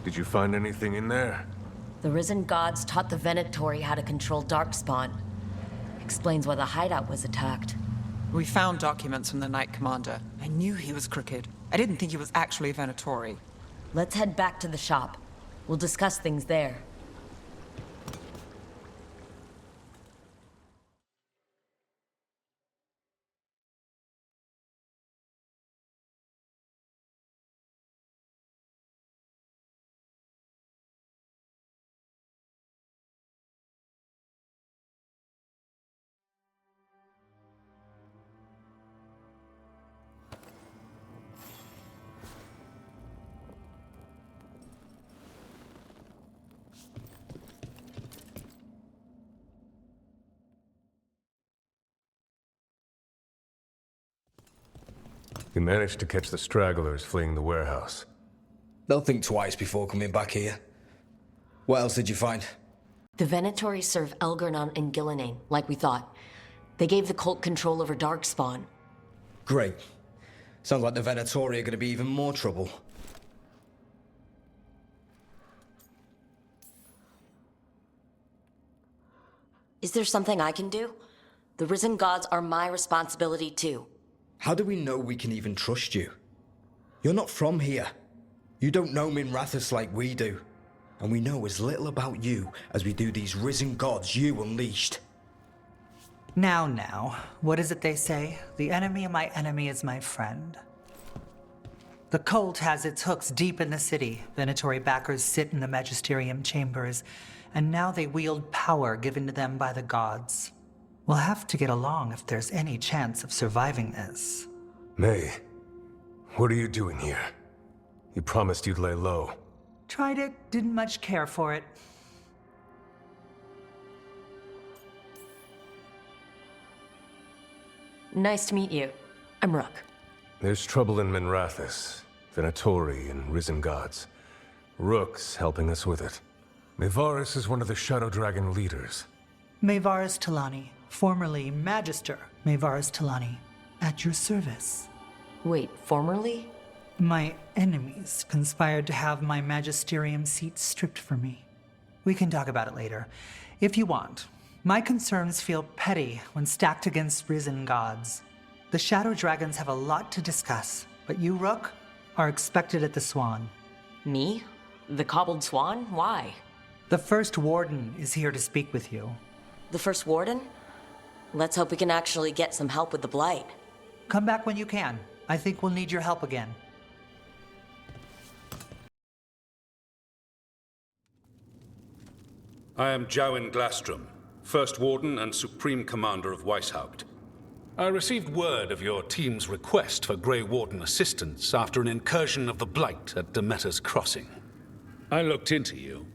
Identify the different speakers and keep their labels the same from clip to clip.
Speaker 1: Did you find anything in there?
Speaker 2: The risen gods taught the Venatori how to control Darkspawn. Explains why the hideout was attacked.
Speaker 3: We found documents from the Knight Commander. I knew he was crooked. I didn't think he was actually a Venatori.
Speaker 2: Let's head back to the shop. We'll discuss things there.
Speaker 1: You managed to catch the stragglers fleeing the warehouse.
Speaker 4: They'll think twice before coming back here. What else did you find?
Speaker 2: The Venatori serve elgar'nan and ghilan'nain, like we thought. They gave the cult control over Darkspawn.
Speaker 4: Great. Sounds like the Venatori are going to be even more trouble.
Speaker 2: Is there something I can do? The risen gods are my responsibility too.
Speaker 4: How do we know we can even trust you? You're not from here. You don't know Minrathous like we do. And we know as little about you as we do these risen gods you unleashed.
Speaker 5: Now, what is it they say? The enemy of my enemy is my friend. The cult has its hooks deep in the city. Venatori backers sit in the magisterium chambers, and now they wield power given to them by the gods. We'll have to get along if there's any chance of surviving this.
Speaker 1: May, what are you doing here? You promised you'd lay low.
Speaker 5: Tried it, didn't much care for it.
Speaker 2: Nice to meet you. I'm Rook.
Speaker 1: There's trouble in Minrathous, Venatori, and risen gods. Rook's helping us with it. Mayvaris is one of the Shadow Dragon leaders.
Speaker 5: Mayvaris Talani, formerly Magister Mayvaris Talani, at your service.
Speaker 2: Wait, formerly?
Speaker 5: My enemies conspired to have my magisterium seat stripped from me. We can talk about it later, if you want. My concerns feel petty when stacked against risen gods. The Shadow Dragons have a lot to discuss, but you, Rook, are expected at the Swan.
Speaker 2: Me? The Cobbled Swan? Why?
Speaker 5: The First Warden is here to speak with you.
Speaker 2: The First Warden? Let's hope we can actually get some help with the Blight.
Speaker 5: Come back when you can. I think we'll need your help again.
Speaker 6: I am Jowin Glastrom, First Warden and Supreme Commander of Weishaupt. I received word of your team's request for Grey Warden assistance after an incursion of the Blight at Demeter's Crossing. I looked into you.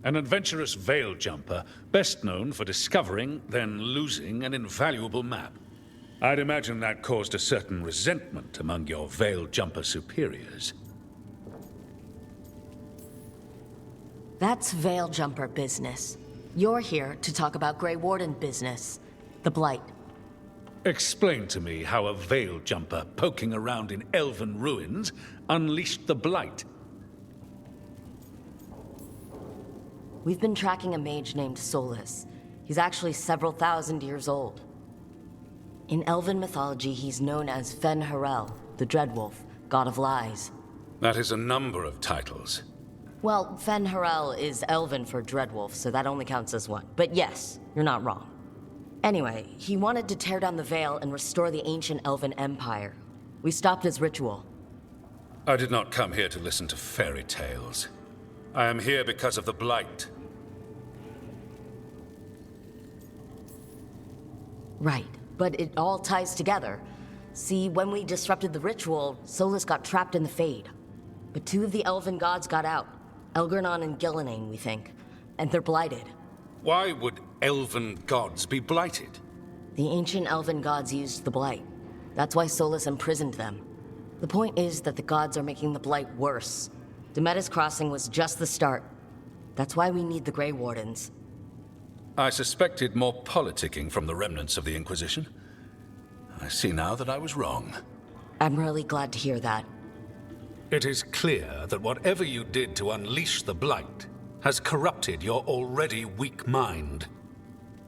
Speaker 6: An adventurous veil jumper, best known for discovering, then losing an invaluable map. I'd imagine that caused a certain resentment among your veil jumper superiors.
Speaker 2: That's Veil Jumper business. You're here to talk about Grey Warden business. The Blight.
Speaker 6: Explain to me how a veil jumper poking around in elven ruins unleashed the Blight.
Speaker 2: We've been tracking a mage named Solus. He's actually several thousand years old. In elven mythology, he's known as Fen Harel, the Dreadwolf, god of lies.
Speaker 6: That is a number of titles.
Speaker 2: Well, Fen Harel is elven for Dreadwolf, so that only counts as one. But yes, you're not wrong. Anyway, he wanted to tear down the Veil and restore the ancient elven empire. We stopped his ritual.
Speaker 6: I did not come here to listen to fairy tales. I am here because of the Blight.
Speaker 2: Right, but it all ties together. See, when we disrupted the ritual, Solus got trapped in the Fade. But two of the elven gods got out. elgar'nan and ghilan'nain, we think. And they're blighted.
Speaker 6: Why would elven gods be blighted?
Speaker 2: The ancient elven gods used the Blight. That's why Solus imprisoned them. The point is that the gods are making the Blight worse. Demeter's Crossing was just the start. That's why we need the Grey Wardens.
Speaker 6: I suspected more politicking from the remnants of the Inquisition. I see now that I was wrong.
Speaker 2: I'm really glad to hear that.
Speaker 6: It is clear that whatever you did to unleash the Blight has corrupted your already weak mind.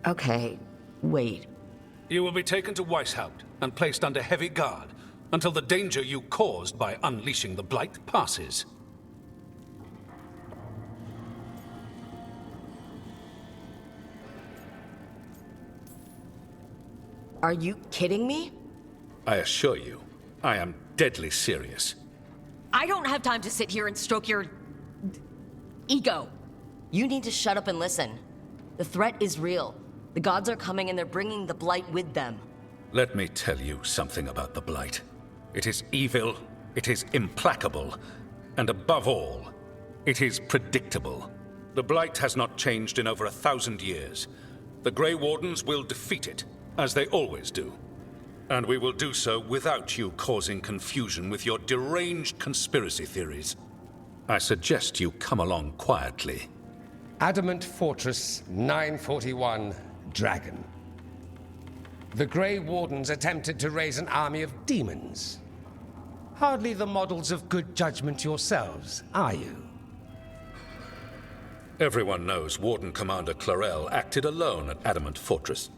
Speaker 2: Okay, wait.
Speaker 6: You will be taken to Weishaupt and placed under heavy guard until the danger you caused by unleashing the Blight passes.
Speaker 2: Are you kidding me?
Speaker 6: I assure you, I am deadly serious.
Speaker 2: I don't have time to sit here and stroke your ego. You need to shut up and listen. The threat is real. The gods are coming and they're bringing the Blight with them.
Speaker 6: Let me tell you something about the Blight. It is evil, it is implacable, and above all, it is predictable. The Blight has not changed in over 1,000 years. The Grey Wardens will defeat it, as they always do. And we will do so without you causing confusion with your deranged conspiracy theories. I suggest you come along quietly.
Speaker 7: Adamant Fortress 941, Dragon. The Grey Wardens attempted to raise an army of demons. Hardly the models of good judgment yourselves, are you?
Speaker 6: Everyone knows Warden Commander Clarel acted alone at Adamant Fortress.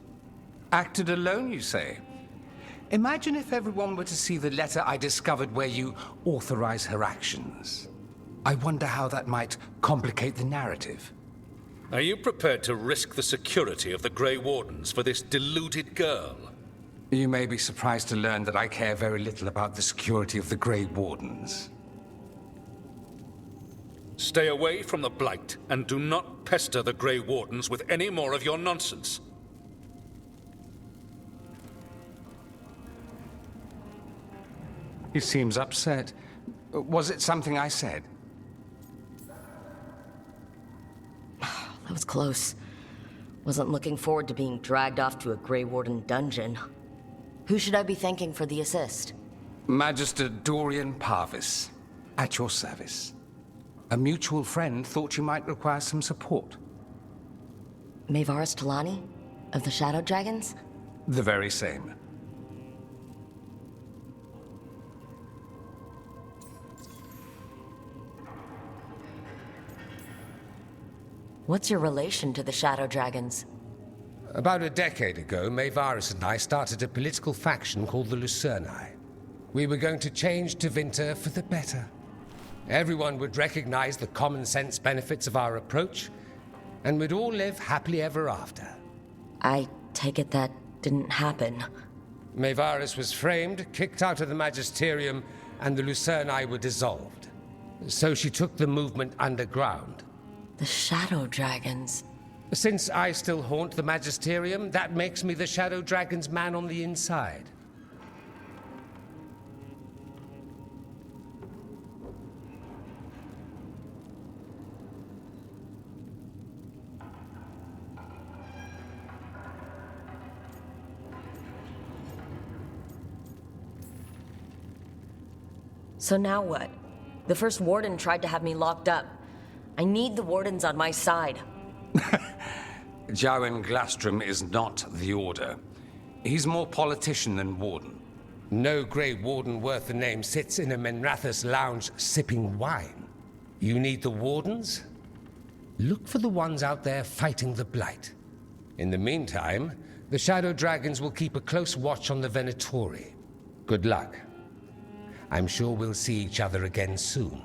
Speaker 7: Acted alone, you say? Imagine if everyone were to see the letter I discovered where you authorize her actions. I wonder how that might complicate the narrative.
Speaker 6: Are you prepared to risk the security of the Grey Wardens for this deluded girl?
Speaker 7: You may be surprised to learn that I care very little about the security of the Grey Wardens.
Speaker 6: Stay away from the Blight, and do not pester the Grey Wardens with any more of your nonsense.
Speaker 7: He seems upset. Was it something I said?
Speaker 2: That was close. Wasn't looking forward to being dragged off to a Grey Warden dungeon. Who should I be thanking for the assist?
Speaker 7: Magister Dorian Parvis, at your service. A mutual friend thought you might require some support.
Speaker 2: Maevaris Talani? Of the Shadow Dragons?
Speaker 7: The very same.
Speaker 2: What's your relation to the Shadow Dragons?
Speaker 7: About a decade ago, Maevaris and I started a political faction called the Lucerni. We were going to change Tevinter for the better. Everyone would recognize the common sense benefits of our approach, and we'd all live happily ever after.
Speaker 2: I take it that didn't happen.
Speaker 7: Maevaris was framed, kicked out of the Magisterium, and the Lucerni were dissolved. So she took the movement underground.
Speaker 2: The Shadow Dragons.
Speaker 7: Since I still haunt the Magisterium, that makes me the Shadow Dragon's man on the inside.
Speaker 2: So now what? The first warden tried to have me locked up. I need the wardens on my side.
Speaker 7: Jowen Glastrom is not the Order. He's more politician than warden. No Grey Warden worth the name sits in a Minrathous lounge sipping wine. You need the wardens? Look for the ones out there fighting the Blight. In the meantime, the Shadow Dragons will keep a close watch on the Venatori. Good luck. I'm sure we'll see each other again soon.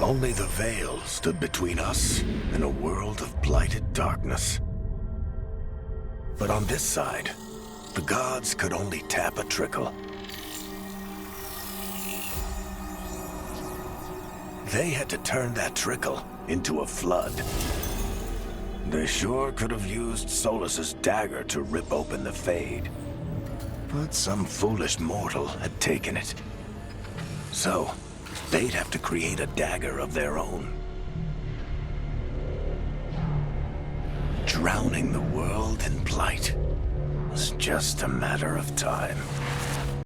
Speaker 8: Only the veil stood between us and a world of blighted darkness. But on this side, the gods could only tap a trickle. They had to turn that trickle into a flood. They sure could have used Solus's dagger to rip open the Fade. But some foolish mortal had taken it. So, they'd have to create a dagger of their own. Drowning the world in blight was just a matter of time.